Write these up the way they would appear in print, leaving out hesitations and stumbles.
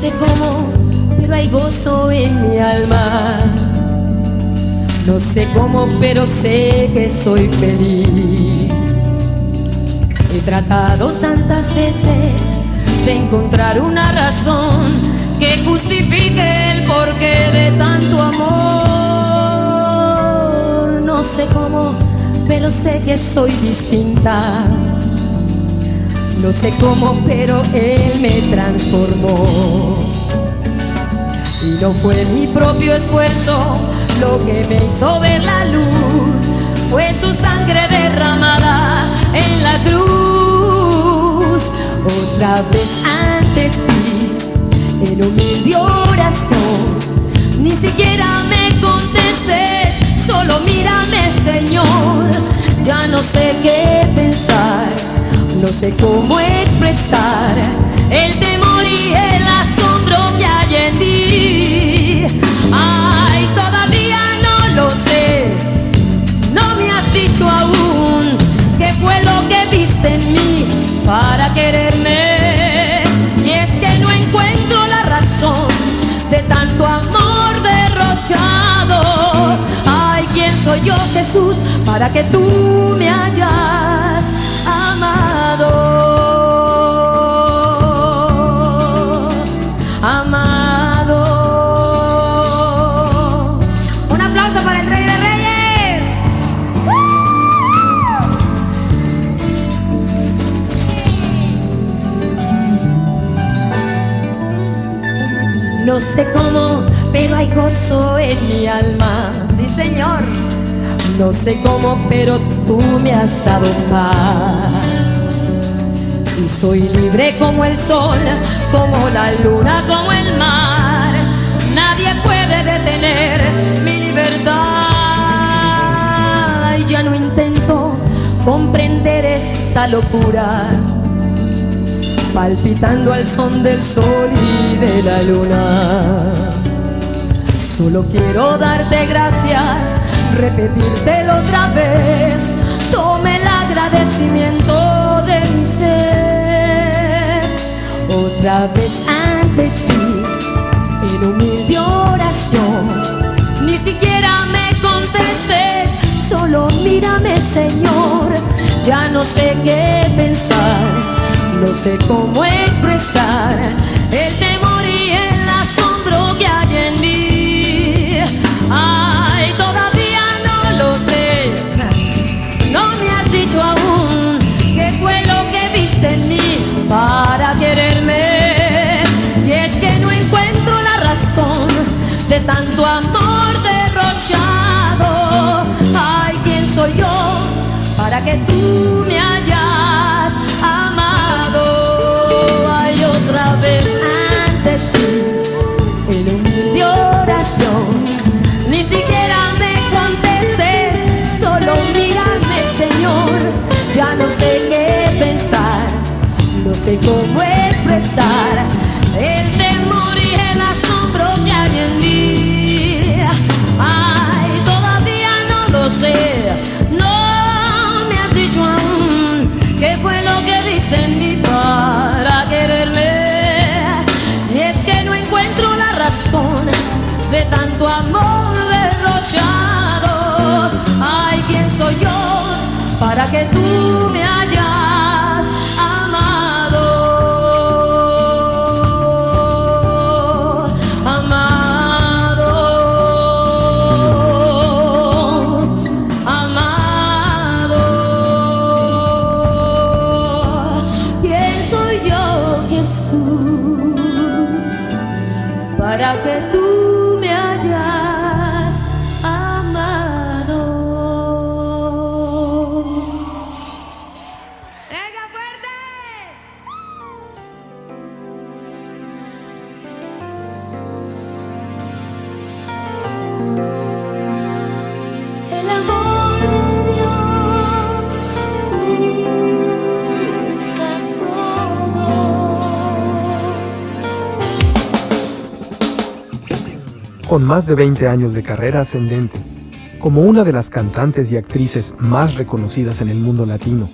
sé cómo, pero hay gozo en mi alma. No sé cómo, pero sé que soy feliz. He tratado tantas veces de encontrar una razón que justifique el porqué de tanto amor. No sé cómo, pero sé que soy distinta. No sé cómo, pero Él me transformó. Y no fue mi propio esfuerzo lo que me hizo ver la luz, fue su sangre derramada en la cruz. Otra vez ante ti, en humilde oración, ni siquiera me contestes, solo mírame, Señor. Ya no sé qué pensar, no sé cómo expresar el temor y el asombro que hay en ti. Ay, todavía no lo sé, no me has dicho aún qué fue lo que viste en mí para quererme. Y es que no encuentro la razón de tanto amor derrochado. Ay, ¿quién soy yo, Jesús, para que tú me hayas amado? Amado. Un aplauso para el Rey de Reyes. No sé cómo, pero hay gozo en mi alma. Sí, Señor. No sé cómo, pero tú me has dado paz. Y soy libre como el sol, como la luna, como el mar. Nadie puede detener mi libertad. Y ya no intento comprender esta locura, palpitando al son del sol y de la luna. Solo quiero darte gracias, repetírtelo otra vez. Tome el agradecimiento de mi ser. Otra vez ante ti, en humilde oración, ni siquiera me contestes, solo mírame, Señor. Ya no sé qué pensar, no sé cómo expresar el temor y el asombro que hay en mí. Ay, todavía no lo sé, no me has dicho aún qué fue lo que viste en mí para quererme. Y es que no encuentro la razón de tanto amor derrochado. Ay, ¿quién soy yo para que tú me hayas amado? Ay, otra vez ante ti, en humilde oración, ni siquiera me contestes, solo mírame, Señor. Ya no sé qué pensar, no sé cómo expresar el temor y el asombro que hay en mí. Ay, todavía no lo sé, no me has dicho aún qué fue lo que viste en mí para quererme. Y es que no encuentro la razón de tanto amor derrochado. Ay, ¿quién soy yo para que tú me hayas amado? Amado, amado. ¿Quién soy yo, Jesús, para que tú me hayas amado? ¡Venga, fuerte! El amor de Dios busca a todos. Con más de 20 años de carrera ascendente, como una de las cantantes y actrices más reconocidas en el mundo latino,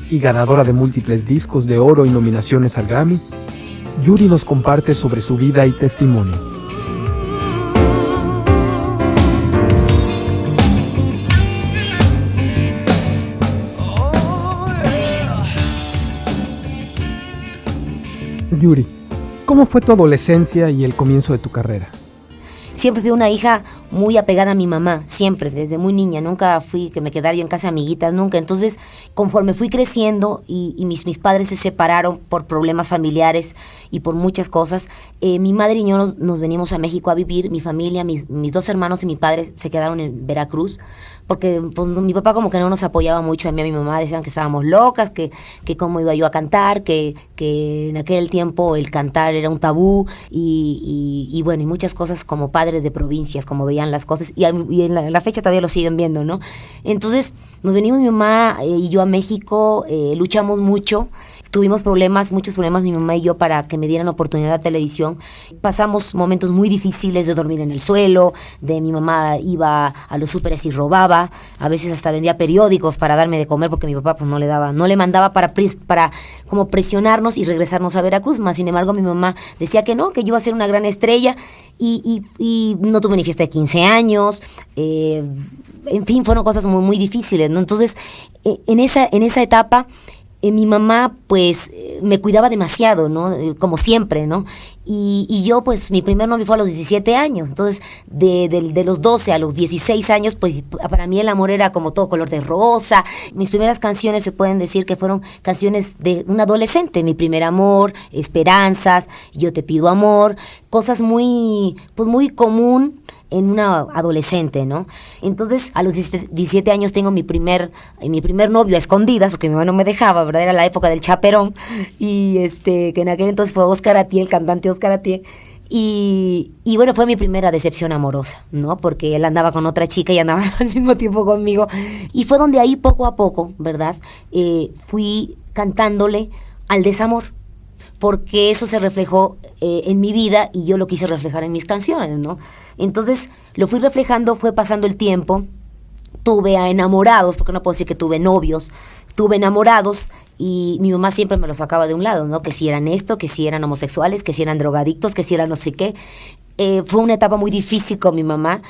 y ganadora de múltiples discos de oro y nominaciones al Grammy, Yuri nos comparte sobre su vida y testimonio. Yuri, ¿cómo fue tu adolescencia y el comienzo de tu carrera? Siempre fui una hija muy apegada a mi mamá, siempre, desde muy niña. Nunca fui que me quedara yo en casa de amiguitas, nunca. Entonces, conforme fui creciendo y mis padres se separaron por problemas familiares y por muchas cosas, mi madre y yo nos venimos a México a vivir. Mi familia, mis 2 hermanos y mi padre se quedaron en Veracruz, porque pues, mi papá como que no nos apoyaba mucho a mí y a mi mamá. Decían que estábamos locas, que cómo iba yo a cantar, que en aquel tiempo el cantar era un tabú y bueno, y muchas cosas como padres de provincias, como veían las cosas, y en la fecha todavía lo siguen viendo, ¿no? Entonces nos venimos mi mamá y yo a México, luchamos mucho. Tuvimos muchos problemas mi mamá y yo para que me dieran oportunidad a televisión. Pasamos momentos muy difíciles de dormir en el suelo, de mi mamá iba a los súperes y robaba, a veces hasta vendía periódicos para darme de comer porque mi papá pues no le mandaba para como presionarnos y regresarnos a Veracruz. Más sin embargo mi mamá decía que no, que yo iba a ser una gran estrella y no tuve ni fiesta de 15 años, en fin, fueron cosas muy, muy difíciles, ¿no? Entonces, en esa etapa mi mamá pues me cuidaba demasiado, ¿no? Como siempre, ¿no? Y yo pues mi primer novio fue a los 17 años, entonces de los 12 a los 16 años pues para mí el amor era como todo color de rosa. Mis primeras canciones se pueden decir que fueron canciones de un adolescente, mi primer amor, esperanzas, yo te pido amor, cosas muy común en una adolescente, ¿no? Entonces, a los 17 años tengo mi primer novio a escondidas, porque mi mamá no me dejaba, ¿verdad? Era la época del chaperón, y que en aquel entonces fue Oscar Atié, el cantante Oscar Atié, y bueno, fue mi primera decepción amorosa, ¿no? Porque él andaba con otra chica y andaba al mismo tiempo conmigo, y fue donde ahí poco a poco, ¿verdad? Fui cantándole al desamor, porque eso se reflejó en mi vida y yo lo quise reflejar en mis canciones, ¿no? Entonces lo fui reflejando, fue pasando el tiempo, tuve a enamorados, porque no puedo decir que tuve novios, tuve enamorados y mi mamá siempre me los sacaba de un lado, ¿no? Que si eran esto, que si eran homosexuales, que si eran drogadictos, que si eran no sé qué. Fue una etapa muy difícil con mi mamá,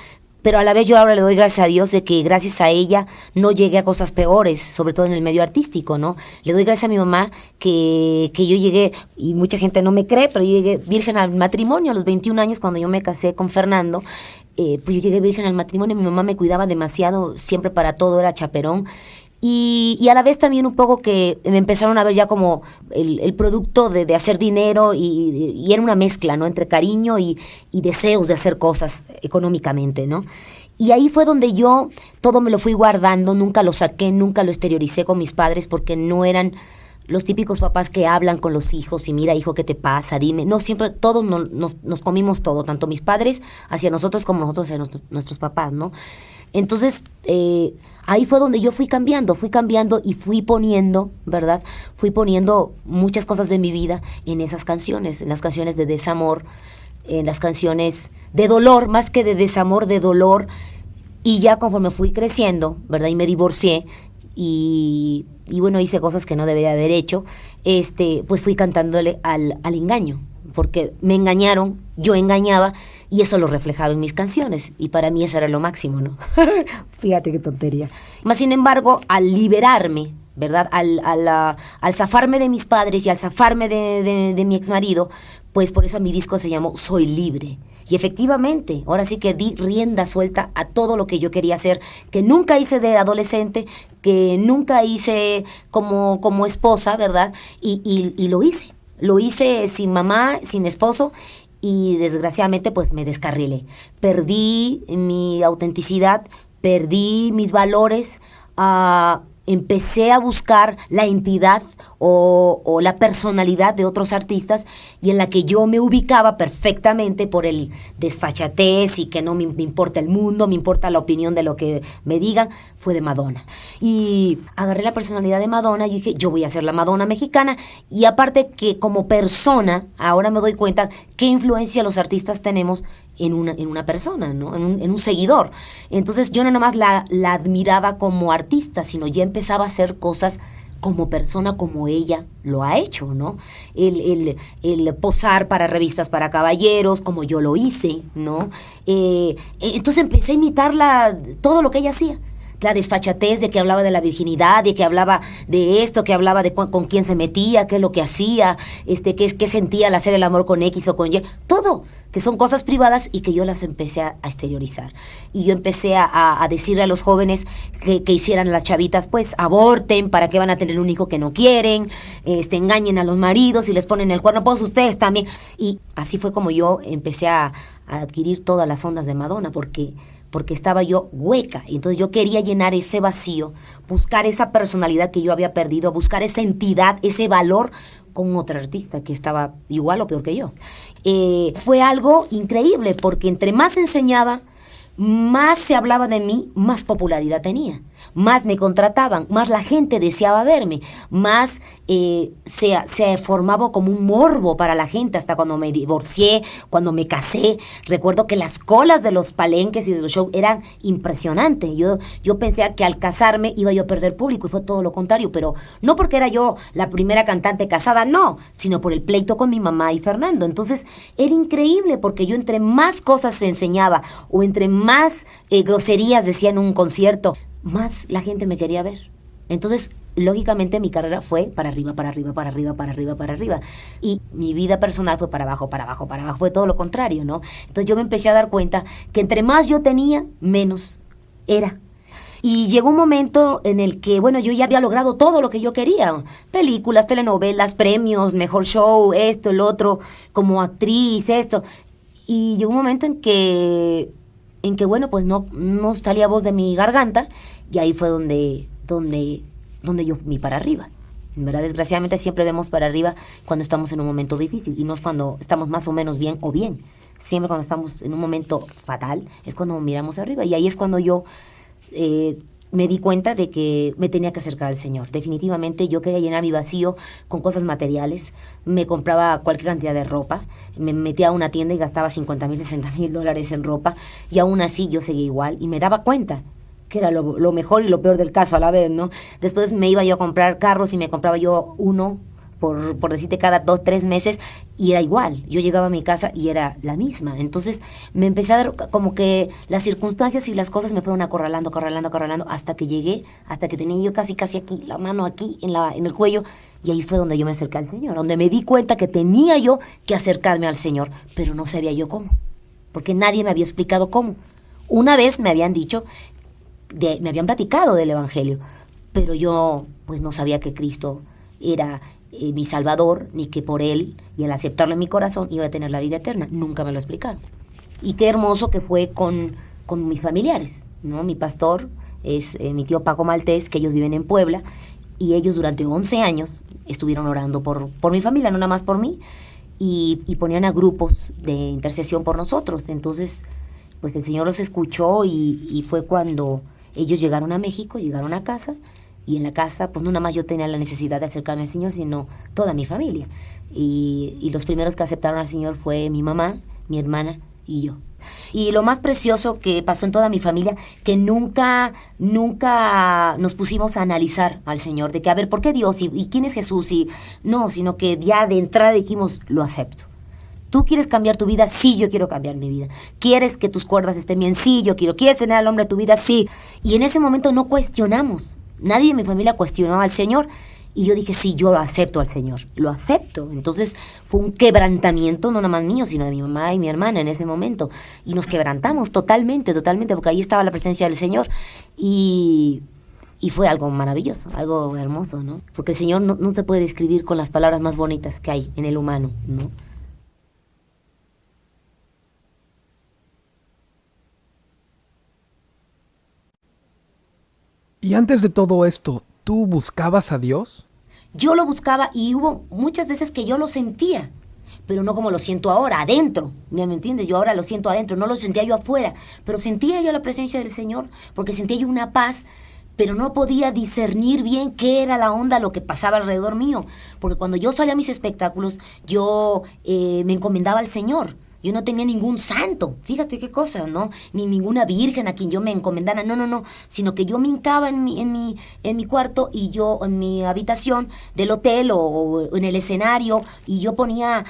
pero a la vez yo ahora le doy gracias a Dios de que gracias a ella no llegué a cosas peores, sobre todo en el medio artístico, ¿no? Le doy gracias a mi mamá que yo llegué, y mucha gente no me cree, pero yo llegué virgen al matrimonio a los 21 años cuando yo me casé con Fernando. Pues yo llegué virgen al matrimonio, mi mamá me cuidaba demasiado, siempre para todo era chaperón. Y a la vez también un poco que me empezaron a ver ya como el producto de hacer dinero y era una mezcla, ¿no? Entre cariño y deseos de hacer cosas económicamente, ¿no? Y ahí fue donde yo todo me lo fui guardando, nunca lo saqué, nunca lo exterioricé con mis padres porque no eran los típicos papás que hablan con los hijos y mira, hijo, ¿qué te pasa? Dime. No, siempre todos nos comimos todo, tanto mis padres hacia nosotros como nosotros hacia nuestros papás, ¿no? Entonces, ahí fue donde yo fui cambiando y fui poniendo, ¿verdad? Fui poniendo muchas cosas de mi vida en esas canciones, en las canciones de desamor, en las canciones de dolor, más que de desamor, de dolor. Y ya conforme fui creciendo, ¿verdad? Y me divorcié y bueno, hice cosas que no debería haber hecho, pues fui cantándole al engaño, porque me engañaron, yo engañaba, y eso lo reflejaba en mis canciones, y para mí eso era lo máximo, ¿no? Fíjate qué tontería. Más sin embargo, al liberarme, ¿verdad? Al zafarme de mis padres y al zafarme de mi exmarido, pues por eso mi disco se llamó Soy Libre. Y efectivamente, ahora sí que di rienda suelta a todo lo que yo quería hacer, que nunca hice de adolescente, que nunca hice como esposa, ¿verdad? Y lo hice. Lo hice sin mamá, sin esposo, y desgraciadamente pues me descarrilé. Perdí mi autenticidad, perdí mis valores, empecé a buscar la entidad o la personalidad de otros artistas y en la que yo me ubicaba perfectamente por el desfachatez y que no me importa el mundo, me importa la opinión de lo que me digan, fue de Madonna. Y agarré la personalidad de Madonna y dije, yo voy a ser la Madonna mexicana. Y aparte que como persona, ahora me doy cuenta qué influencia los artistas tenemos en una persona, ¿no? En un seguidor. Entonces yo no nomás la admiraba como artista, sino ya empezaba a hacer cosas como persona como ella lo ha hecho, ¿no? El posar para revistas para caballeros, como yo lo hice, ¿no? Entonces empecé a imitarla, todo lo que ella hacía. La desfachatez de que hablaba de la virginidad, de que hablaba de esto, que hablaba de con quién se metía, qué es lo que hacía, qué sentía al hacer el amor con X o con Y, todo, que son cosas privadas y que yo las empecé a exteriorizar. Y yo empecé a decirle a los jóvenes que hicieran las chavitas, pues, aborten, para que van a tener un hijo que no quieren, engañen a los maridos y les ponen el cuerno, pues ustedes también. Y así fue como yo empecé a adquirir todas las ondas de Madonna, porque estaba yo hueca. Entonces yo quería llenar ese vacío, buscar esa personalidad que yo había perdido, buscar esa entidad, ese valor con otra artista que estaba igual o peor que yo. Fue algo increíble, porque entre más enseñaba, más se hablaba de mí, más popularidad tenía, más me contrataban, más la gente deseaba verme, más se formaba como un morbo para la gente. Hasta cuando me divorcié, cuando me casé, recuerdo que las colas de los palenques y de los shows eran impresionantes. Yo pensé que al casarme iba yo a perder público, y fue todo lo contrario, pero no porque era yo la primera cantante casada, no, sino por el pleito con mi mamá y Fernando. Entonces era increíble, porque yo entre más cosas se enseñaba o entre más groserías decía en un concierto, más la gente me quería ver. Entonces, lógicamente, mi carrera fue para arriba, para arriba, para arriba, para arriba, para arriba. Y mi vida personal fue para abajo, para abajo, para abajo. Fue todo lo contrario, ¿no? Entonces yo me empecé a dar cuenta que entre más yo tenía, menos era. Y llegó un momento en el que, bueno, yo ya había logrado todo lo que yo quería. Películas, telenovelas, premios, mejor show, esto, el otro, como actriz, esto. Y llegó un momento en que bueno, pues no salía voz de mi garganta, y ahí fue donde yo fui para arriba. En verdad, desgraciadamente siempre vemos para arriba cuando estamos en un momento difícil, y no es cuando estamos más o menos bien o bien. Siempre cuando estamos en un momento fatal es cuando miramos arriba, y ahí es cuando yo me di cuenta de que me tenía que acercar al Señor. Definitivamente yo quería llenar mi vacío con cosas materiales. Me compraba cualquier cantidad de ropa, me metía a una tienda y gastaba $50,000, $60,000 en ropa, y aún así yo seguía igual, y me daba cuenta que era lo mejor y lo peor del caso a la vez, ¿no? Después me iba yo a comprar carros y me compraba yo uno, por decirte, cada 2, 3 meses, y era igual. Yo llegaba a mi casa y era la misma. Entonces me empecé a dar como que las circunstancias y las cosas me fueron acorralando, hasta que tenía yo casi aquí, la mano aquí en el cuello, y ahí fue donde yo me acerqué al Señor, donde me di cuenta que tenía yo que acercarme al Señor, pero no sabía yo cómo, porque nadie me había explicado cómo. Una vez me habían dicho, me habían platicado del Evangelio, pero yo pues no sabía que Cristo era mi Salvador, ni que por Él y al aceptarlo en mi corazón iba a tener la vida eterna. Nunca me lo explicaron. Y qué hermoso que fue con mis familiares, ¿no? Mi pastor es mi tío Paco Maltés, que ellos viven en Puebla, y ellos durante 11 años estuvieron orando por mi familia, no nada más por mí, y ponían a grupos de intercesión por nosotros. Entonces, pues el Señor los escuchó, y fue cuando ellos llegaron a México, llegaron a casa, y en la casa, pues no nada más yo tenía la necesidad de acercarme al Señor, sino toda mi familia. Y los primeros que aceptaron al Señor fue mi mamá, mi hermana y yo. Y lo más precioso que pasó en toda mi familia, que nunca nos pusimos a analizar al Señor, de que, a ver, ¿por qué Dios? ¿Y quién es Jesús? No, sino que ya de entrada dijimos, lo acepto. ¿Tú quieres cambiar tu vida? Sí, yo quiero cambiar mi vida. ¿Quieres que tus cuerdas estén bien? Sí, yo quiero. ¿Quieres tener al hombre de tu vida? Sí. Y en ese momento no cuestionamos. Nadie en mi familia cuestionaba al Señor. Y yo dije, sí, yo lo acepto al Señor. Lo acepto. Entonces fue un quebrantamiento, no nada más mío, sino de mi mamá y mi hermana en ese momento. Y nos quebrantamos totalmente, porque ahí estaba la presencia del Señor. Y fue algo maravilloso, algo hermoso, ¿no? Porque el Señor no se puede describir con las palabras más bonitas que hay en el humano, ¿no? Y antes de todo esto, ¿tú buscabas a Dios? Yo lo buscaba, y hubo muchas veces que yo lo sentía, pero no como lo siento ahora, adentro. ¿Ya me entiendes? Yo ahora lo siento adentro, no lo sentía yo afuera, pero sentía yo la presencia del Señor, porque sentía yo una paz, pero no podía discernir bien qué era la onda, lo que pasaba alrededor mío, porque cuando yo salía a mis espectáculos, yo me encomendaba al Señor. Yo no tenía ningún santo, fíjate qué cosa, ¿no? Ni ninguna virgen a quien yo me encomendara, no, sino que yo me hincaba en mi cuarto y yo en mi habitación del hotel o en el escenario y yo ponía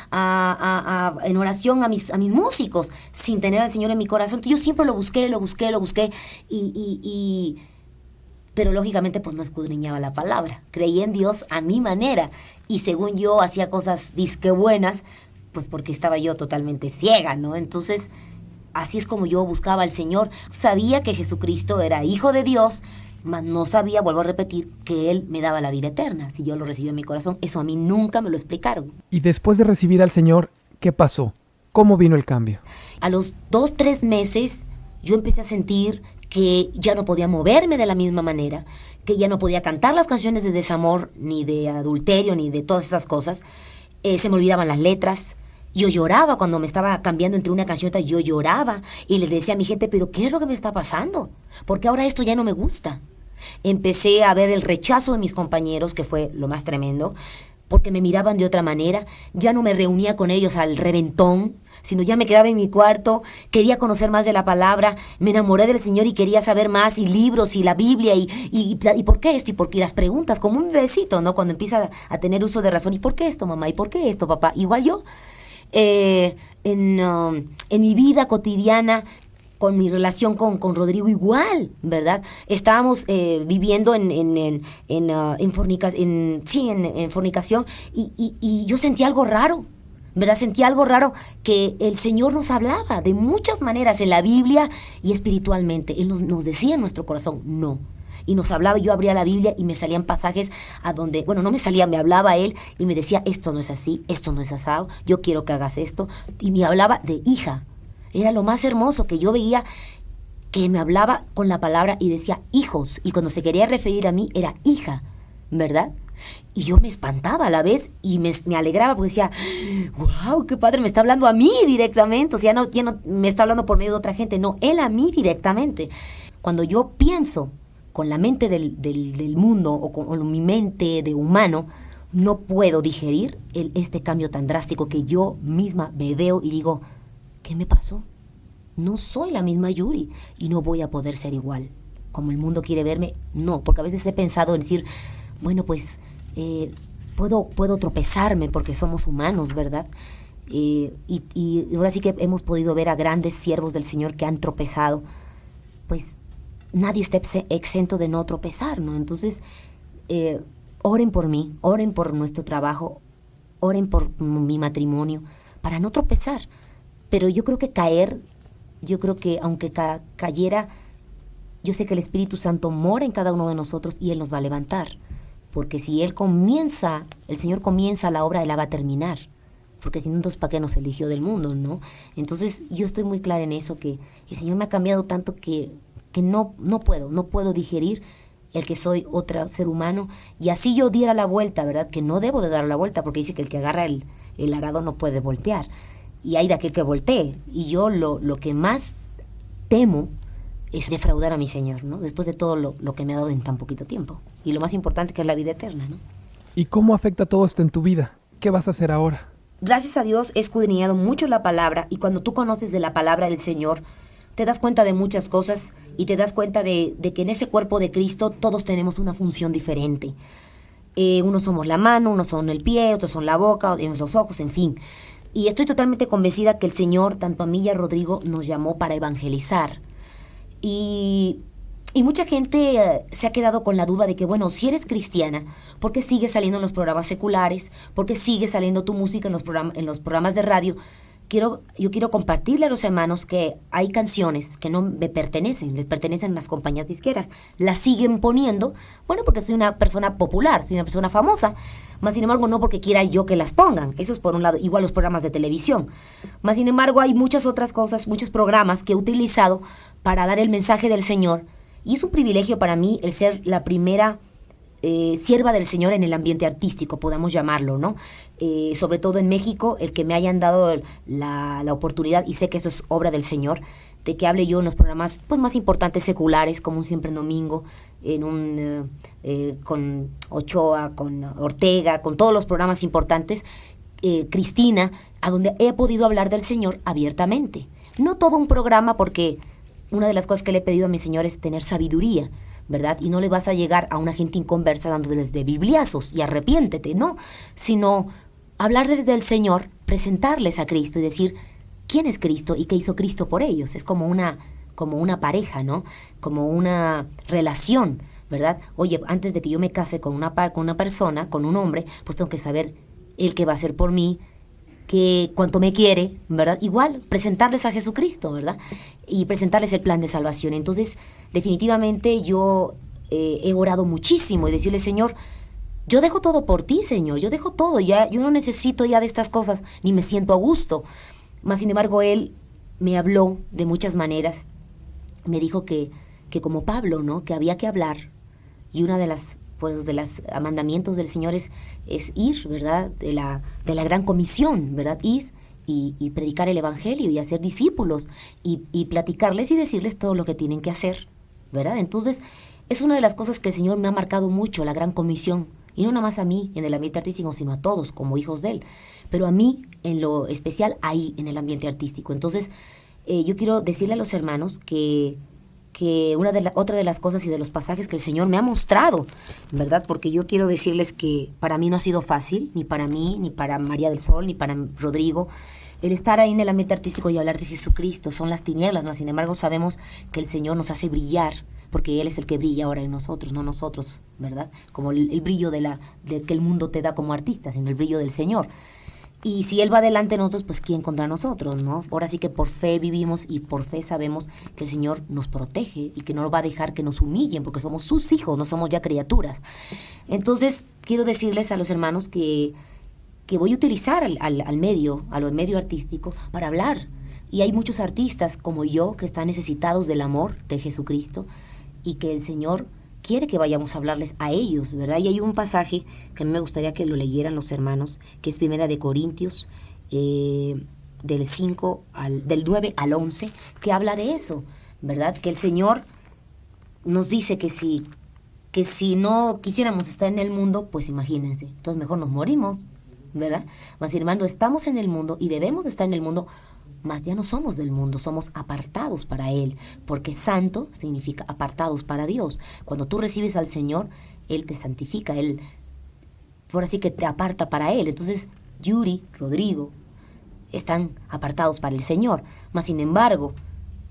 en oración a mis músicos sin tener al Señor en mi corazón. Entonces yo siempre lo busqué pero lógicamente pues no escudriñaba la palabra. Creía en Dios a mi manera y según yo hacía cosas disque buenas, pues porque estaba yo totalmente ciega, ¿no? Entonces, así es como yo buscaba al Señor. Sabía que Jesucristo era Hijo de Dios, mas no sabía, vuelvo a repetir, que Él me daba la vida eterna. Si yo lo recibí en mi corazón, eso a mí nunca me lo explicaron. Y después de recibir al Señor, ¿qué pasó? ¿Cómo vino el cambio? A los 2-3 meses, yo empecé a sentir que ya no podía moverme de la misma manera, que ya no podía cantar las canciones de desamor, ni de adulterio, ni de todas esas cosas. Se me olvidaban las letras. Yo lloraba cuando me estaba cambiando entre una canción y otra, yo lloraba y le decía a mi gente, pero ¿qué es lo que me está pasando? Porque ahora esto ya no me gusta. Empecé a ver el rechazo de mis compañeros, que fue lo más tremendo, porque me miraban de otra manera. Ya no me reunía con ellos al reventón, sino ya me quedaba en mi cuarto, quería conocer más de la palabra, me enamoré del Señor y quería saber más, y libros, y la Biblia, y ¿por qué esto? Y por qué las preguntas, como un bebecito, ¿no? Cuando empieza a tener uso de razón, ¿y por qué esto, mamá? ¿Y por qué esto, papá? Igual yo, en mi vida cotidiana, con mi relación con Rodrigo igual, ¿verdad? Estábamos viviendo en fornicación y yo sentí algo raro, ¿verdad? Sentí algo raro que el Señor nos hablaba de muchas maneras en la Biblia y espiritualmente. Él nos decía en nuestro corazón, no. Y nos hablaba, yo abría la Biblia y me salían pasajes a donde, bueno, no me salía, me hablaba Él y me decía, esto no es así, esto no es asado, yo quiero que hagas esto. Y me hablaba de hija. Era lo más hermoso que yo veía, que me hablaba con la palabra y decía hijos. Y cuando se quería referir a mí era hija, ¿verdad? Y yo me espantaba a la vez y me alegraba porque decía, wow, qué padre, me está hablando a mí directamente. O sea, ya no me está hablando por medio de otra gente, no, Él a mí directamente. Cuando yo pienso con la mente del mundo o con mi mente de humano, no puedo digerir este cambio tan drástico que yo misma me veo y digo, ¿qué me pasó? No soy la misma Yuri y no voy a poder ser igual. Como el mundo quiere verme, no, porque a veces he pensado en decir, bueno, pues puedo tropezarme porque somos humanos, ¿verdad? Y ahora sí que hemos podido ver a grandes siervos del Señor que han tropezado. Pues nadie está exento de no tropezar, ¿no? Entonces, oren por mí, oren por nuestro trabajo, oren por mi matrimonio, para no tropezar. Pero yo creo que aunque cayera, yo sé que el Espíritu Santo mora en cada uno de nosotros y Él nos va a levantar. Porque si el Señor comienza la obra, Él la va a terminar. Porque si no, entonces, ¿para qué nos eligió del mundo, no? Entonces, yo estoy muy clara en eso, que el Señor me ha cambiado tanto que no puedo digerir el que soy otro ser humano. Y así yo diera la vuelta, ¿verdad? Que no debo de dar la vuelta, porque dice que el que agarra el arado no puede voltear. Y hay de aquel que voltee. Y yo lo que más temo es defraudar a mi Señor, ¿no? Después de todo lo que me ha dado en tan poquito tiempo. Y lo más importante, que es la vida eterna, ¿no? ¿Y cómo afecta todo esto en tu vida? ¿Qué vas a hacer ahora? Gracias a Dios he escudriñado mucho la palabra, y cuando tú conoces de la palabra del Señor, te das cuenta de muchas cosas y te das cuenta de que en ese cuerpo de Cristo todos tenemos una función diferente. Unos somos la mano, unos son el pie, otros son la boca, los ojos, en fin. Y estoy totalmente convencida que el Señor, tanto a mí y a Rodrigo, nos llamó para evangelizar. Y mucha gente se ha quedado con la duda de que, bueno, si eres cristiana, ¿por qué sigues saliendo en los programas seculares? ¿Por qué sigue saliendo tu música en los programas de radio? Yo quiero compartirle a los hermanos que hay canciones que no me pertenecen, les pertenecen a las compañías disqueras. Las siguen poniendo, bueno, porque soy una persona popular, soy una persona famosa, más sin embargo no porque quiera yo que las pongan. Eso es por un lado, igual los programas de televisión. Más sin embargo hay muchas otras cosas, muchos programas que he utilizado para dar el mensaje del Señor. Y es un privilegio para mí el ser la primera sierva del Señor en el ambiente artístico, podamos llamarlo, ¿no? Sobre todo en México, el que me hayan dado la oportunidad, y sé que eso es obra del Señor, de que hable yo en los programas pues más importantes seculares, como un Siempre en Domingo, con Ochoa, con Ortega, con todos los programas importantes, Cristina, a donde he podido hablar del Señor abiertamente. No todo un programa, porque una de las cosas que le he pedido a mi Señor es tener sabiduría, ¿verdad? Y no le vas a llegar a una gente inconversa dándoles de bibliazos y arrepiéntete, no, sino hablarles del Señor, presentarles a Cristo y decir quién es Cristo y qué hizo Cristo por ellos. Es como una pareja, ¿no? Como una relación, ¿verdad? Oye, antes de que yo me case con una persona, con un hombre, pues tengo que saber él qué va a hacer por mí, que cuánto me quiere, ¿verdad? Igual, presentarles a Jesucristo, ¿verdad? Y presentarles el plan de salvación. Entonces, definitivamente yo he orado muchísimo y decirle, Señor, yo dejo todo por ti, Señor, yo dejo todo, ya, yo no necesito ya de estas cosas, ni me siento a gusto. Mas, sin embargo, Él me habló de muchas maneras, me dijo que como Pablo, ¿no? Que había que hablar, y una de las mandamientos del Señor es ir, ¿verdad? De la gran comisión, ¿verdad? Ir y predicar el evangelio y hacer discípulos y platicarles y decirles todo lo que tienen que hacer, ¿verdad? Entonces, es una de las cosas que el Señor me ha marcado mucho, la gran comisión, y no nada más a mí en el ambiente artístico, sino a todos como hijos de Él, pero a mí en lo especial ahí en el ambiente artístico. Entonces, yo quiero decirle a los hermanos que otra de las cosas y de los pasajes que el Señor me ha mostrado, ¿verdad? Porque yo quiero decirles que para mí no ha sido fácil, ni para mí, ni para María del Sol, ni para Rodrigo, el estar ahí en el ambiente artístico y hablar de Jesucristo. Son las tinieblas, ¿no? Sin embargo, sabemos que el Señor nos hace brillar, porque Él es el que brilla ahora en nosotros, no nosotros, ¿verdad? Como el brillo de que el mundo te da como artista, sino el brillo del Señor. Y si Él va delante de nosotros, pues ¿quién contra nosotros, no? Ahora sí que por fe vivimos y por fe sabemos que el Señor nos protege y que no va a dejar que nos humillen, porque somos sus hijos, no somos ya criaturas. Entonces, quiero decirles a los hermanos que voy a utilizar al medio artístico para hablar. Y hay muchos artistas como yo que están necesitados del amor de Jesucristo y que el Señor quiere que vayamos a hablarles a ellos, ¿verdad? Y hay un pasaje que a mí me gustaría que lo leyeran los hermanos, que es 1 Corintios, del 9 al 11, que habla de eso, ¿verdad? Que el Señor nos dice que si no quisiéramos estar en el mundo, pues imagínense, entonces mejor nos morimos, ¿verdad? Mas, hermano, estamos en el mundo y debemos de estar en el mundo, mas ya no somos del mundo, somos apartados para Él, porque santo significa apartados para Dios. Cuando tú recibes al Señor, Él te santifica, Él, ahora sí que te aparta para Él. Entonces, Yuri, Rodrigo, están apartados para el Señor, mas sin embargo,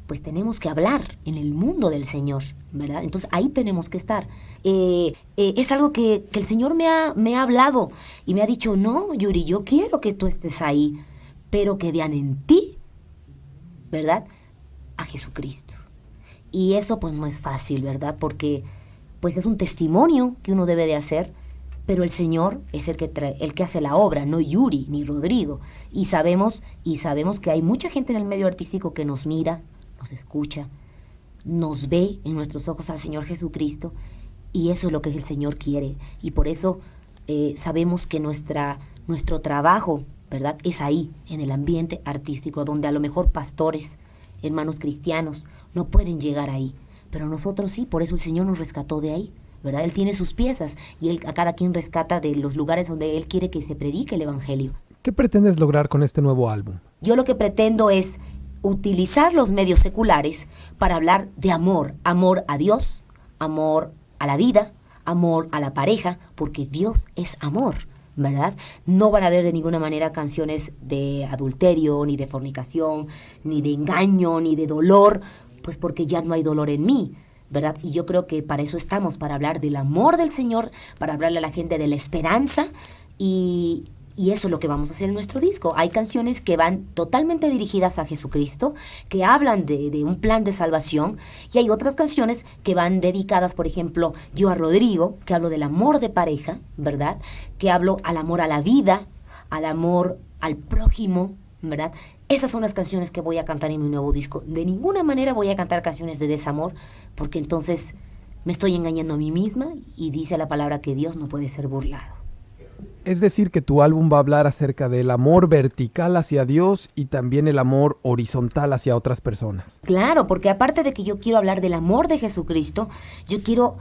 pues tenemos que hablar en el mundo del Señor, ¿verdad? Entonces, ahí tenemos que estar. Es algo que el Señor me ha hablado y me ha dicho, no, Yuri, yo quiero que tú estés ahí, pero que vean en ti, ¿verdad?, a Jesucristo. Y eso pues no es fácil, ¿verdad? Porque pues es un testimonio que uno debe de hacer, pero el Señor es el que hace la obra, no Yuri ni Rodrigo. Y sabemos que hay mucha gente en el medio artístico que nos mira, nos escucha, nos ve en nuestros ojos al Señor Jesucristo, y eso es lo que el Señor quiere. Y por eso sabemos que nuestro trabajo, ¿verdad?, es ahí, en el ambiente artístico, donde a lo mejor pastores, hermanos cristianos, no pueden llegar ahí, pero nosotros sí. Por eso el Señor nos rescató de ahí, ¿verdad? Él tiene sus piezas y Él a cada quien rescata de los lugares donde Él quiere que se predique el evangelio. ¿Qué pretendes lograr con este nuevo álbum? Yo lo que pretendo es utilizar los medios seculares para hablar de amor a Dios, amor a la vida, amor a la pareja, porque Dios es amor, ¿verdad? No van a haber de ninguna manera canciones de adulterio, ni de fornicación, ni de engaño, ni de dolor, pues porque ya no hay dolor en mí, ¿verdad? Y yo creo que para eso estamos, para hablar del amor del Señor, para hablarle a la gente de la esperanza, y eso es lo que vamos a hacer en nuestro disco. Hay canciones que van totalmente dirigidas a Jesucristo, que hablan de un plan de salvación, y hay otras canciones que van dedicadas, por ejemplo, yo a Rodrigo, que hablo del amor de pareja, ¿verdad?, que hablo al amor a la vida, al amor al prójimo, ¿verdad? Esas son las canciones que voy a cantar en mi nuevo disco. De ninguna manera voy a cantar canciones de desamor, porque entonces me estoy engañando a mí misma, y dice la palabra que Dios no puede ser burlado. Es decir, que tu álbum va a hablar acerca del amor vertical hacia Dios y también el amor horizontal hacia otras personas. Claro, porque aparte de que yo quiero hablar del amor de Jesucristo, yo quiero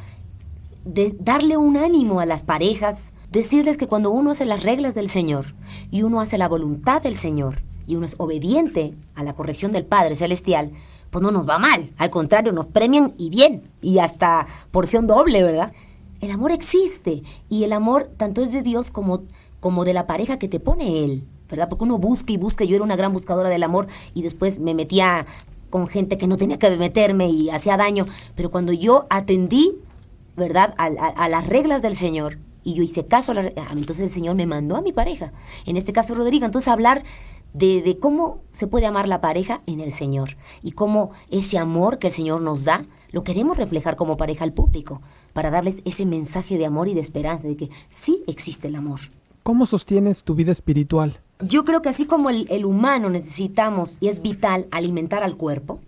darle un ánimo a las parejas, decirles que cuando uno hace las reglas del Señor y uno hace la voluntad del Señor y uno es obediente a la corrección del Padre Celestial, pues no nos va mal, al contrario, nos premian y bien, y hasta porción doble, ¿verdad? El amor existe, y el amor tanto es de Dios como de la pareja que te pone Él, ¿verdad? Porque uno busca y busca. Yo era una gran buscadora del amor y después me metía con gente que no tenía que meterme y hacía daño. Pero cuando yo atendí, ¿verdad?, a las reglas del Señor y yo hice caso entonces el Señor me mandó a mi pareja. En este caso, Rodrigo. Entonces, hablar de cómo se puede amar la pareja en el Señor y cómo ese amor que el Señor nos da lo queremos reflejar como pareja al público para darles ese mensaje de amor y de esperanza, de que sí existe el amor. ¿Cómo sostienes tu vida espiritual? Yo creo que así como el humano necesitamos y es vital alimentar al cuerpo,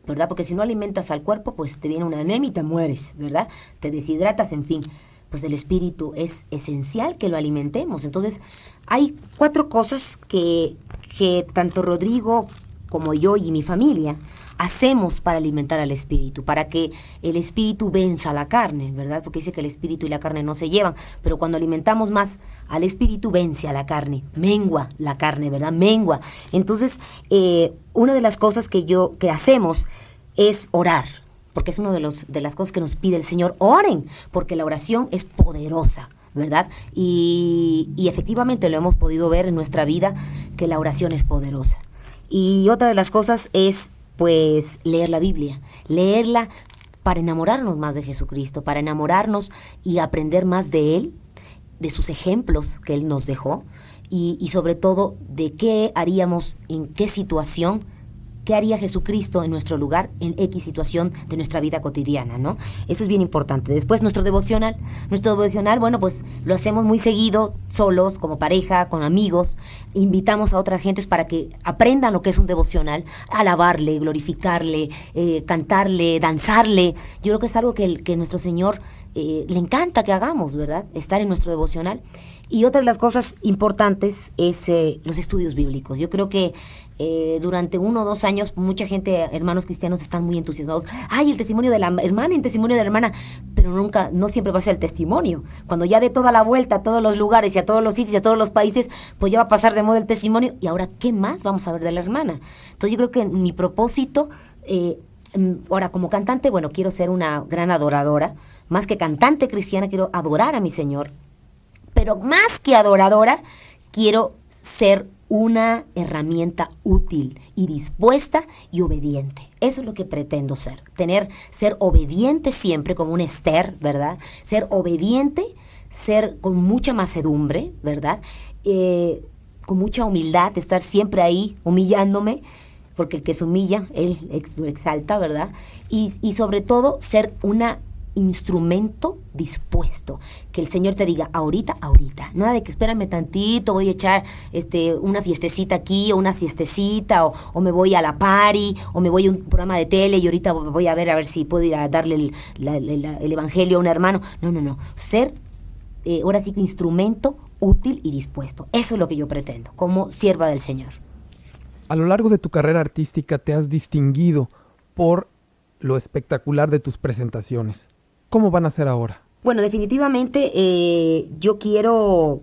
¿verdad? Porque si no alimentas al cuerpo, pues te viene una anemia y te mueres, ¿verdad? Te deshidratas, en fin. Pues el espíritu es esencial que lo alimentemos. Entonces, hay 4 cosas que tanto Rodrigo como yo y mi familia hacemos para alimentar al espíritu, para que el espíritu venza a la carne, ¿verdad? Porque dice que el espíritu y la carne no se llevan, pero cuando alimentamos más al espíritu, vence a la carne, mengua la carne, ¿verdad? Mengua. Entonces, una de las cosas que hacemos es orar, porque es una de las cosas que nos pide el Señor. Oren, porque la oración es poderosa, ¿verdad? Y efectivamente lo hemos podido ver en nuestra vida, que la oración es poderosa. Y otra de las cosas es, pues, leer la Biblia, leerla para enamorarnos más de Jesucristo, para enamorarnos y aprender más de Él, de sus ejemplos que Él nos dejó, y sobre todo de qué haríamos, en qué situación, qué haría Jesucristo en nuestro lugar, en X situación de nuestra vida cotidiana, ¿no? Eso es bien importante. Después, nuestro devocional, bueno, pues lo hacemos muy seguido, solos, como pareja, con amigos. Invitamos a otras gentes para que aprendan lo que es un devocional, alabarle, glorificarle, cantarle, danzarle. Yo creo que es algo que nuestro Señor le encanta que hagamos, ¿verdad? Estar en nuestro devocional. Y otra de las cosas importantes es los estudios bíblicos. Yo creo que durante 1 o 2 años mucha gente, hermanos cristianos, están muy entusiasmados. ¡Ay, el testimonio de la hermana, el testimonio de la hermana! Pero no siempre va a ser el testimonio. Cuando ya dé toda la vuelta a todos los lugares y a todos los sitios y a todos los países, pues ya va a pasar de moda el testimonio. Y ahora, ¿qué más vamos a ver de la hermana? Entonces yo creo que mi propósito, ahora como cantante, bueno, quiero ser una gran adoradora. Más que cantante cristiana, quiero adorar a mi Señor. Pero más que adoradora, quiero ser una herramienta útil y dispuesta y obediente. Eso es lo que pretendo ser. Ser obediente siempre, como un Esther, ¿verdad? Ser obediente, ser con mucha mansedumbre, ¿verdad? Con mucha humildad, estar siempre ahí humillándome, porque el que se humilla, él lo exalta, ¿verdad? Y sobre todo, ser una instrumento dispuesto, que el Señor te diga ahorita, nada de que espérame tantito, voy a echar una fiestecita aquí o una siestecita o me voy a la party o me voy a un programa de tele y ahorita voy a ver si puedo ir a darle el evangelio a un hermano. No, ser ahora sí que instrumento útil y dispuesto. Eso es lo que yo pretendo como sierva del Señor. A lo largo de tu carrera artística te has distinguido por lo espectacular de tus presentaciones. ¿Cómo van a ser ahora? Bueno, definitivamente yo quiero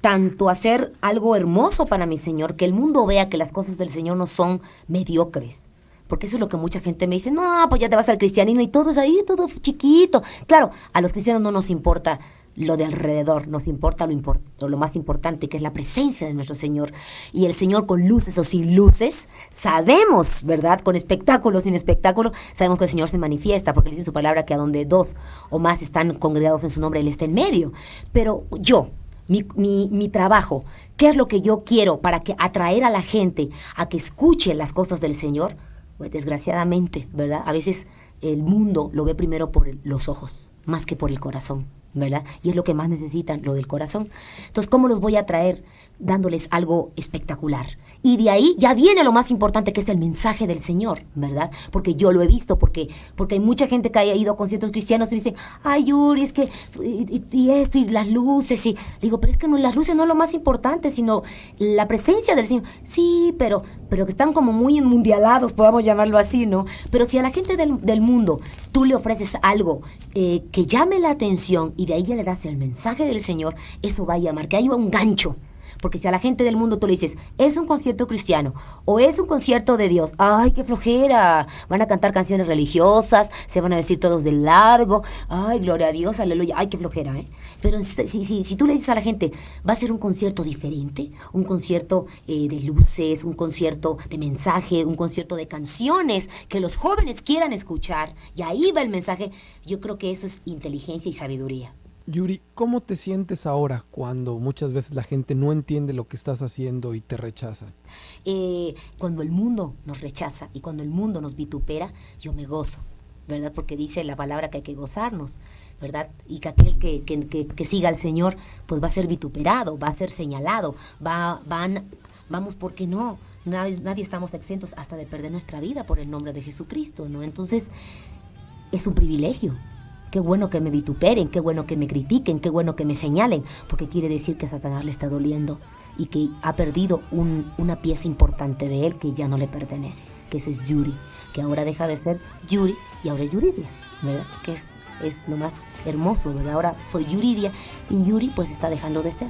tanto hacer algo hermoso para mi Señor, que el mundo vea que las cosas del Señor no son mediocres. Porque eso es lo que mucha gente me dice, no, pues ya te vas al cristianismo y todo es ahí, todo chiquito. Claro, a los cristianos no nos importa lo de alrededor, nos importa lo más importante, que es la presencia de nuestro Señor. Y el Señor, con luces o sin luces, sabemos, ¿verdad? Con espectáculo o sin espectáculo, sabemos que el Señor se manifiesta, porque Él dice en su palabra que a donde 2 o más están congregados en su nombre, Él está en medio. Pero mi trabajo, ¿qué es lo que yo quiero para atraer a la gente a que escuche las cosas del Señor? Pues desgraciadamente, ¿verdad? A veces el mundo lo ve primero por los ojos, más que por el corazón, ¿verdad? Y es lo que más necesitan, lo del corazón. Entonces, ¿cómo los voy a traer? Dándoles algo espectacular. Y de ahí ya viene lo más importante, que es el mensaje del Señor, ¿verdad? Porque yo lo he visto, porque hay mucha gente que ha ido a conciertos cristianos y me dicen, ay, Yuri, es que, y esto, y las luces, y digo, pero es que las luces no es lo más importante, sino la presencia del Señor. Sí, pero que están como muy mundialados, podamos llamarlo así, ¿no? Pero si a la gente del mundo tú le ofreces algo que llame la atención y de ahí ya le das el mensaje del Señor, eso va a llamar, que haya un gancho. Porque si a la gente del mundo tú le dices, es un concierto cristiano o es un concierto de Dios, ¡ay, qué flojera! Van a cantar canciones religiosas, se van a decir todos de largo, ¡ay, gloria a Dios, aleluya! ¡Ay, qué flojera! Pero si tú le dices a la gente, va a ser un concierto diferente, un concierto de luces, un concierto de mensaje, un concierto de canciones que los jóvenes quieran escuchar, y ahí va el mensaje, yo creo que eso es inteligencia y sabiduría. Yuri, ¿cómo te sientes ahora cuando muchas veces la gente no entiende lo que estás haciendo y te rechaza? Cuando el mundo nos rechaza y cuando el mundo nos vitupera, yo me gozo, ¿verdad? Porque dice la palabra que hay que gozarnos, ¿verdad? Y que aquel que siga al Señor, pues va a ser vituperado, va a ser señalado, vamos, ¿por qué no? Nadie estamos exentos hasta de perder nuestra vida por el nombre de Jesucristo, ¿no? Entonces, es un privilegio. Qué bueno que me vituperen, qué bueno que me critiquen, qué bueno que me señalen, porque quiere decir que a Satanás le está doliendo y que ha perdido una pieza importante de él que ya no le pertenece, que ese es Yuri, que ahora deja de ser Yuri y ahora es Yuridia, ¿verdad? Que es lo más hermoso, ¿verdad? Ahora soy Yuridia y Yuri pues está dejando de ser.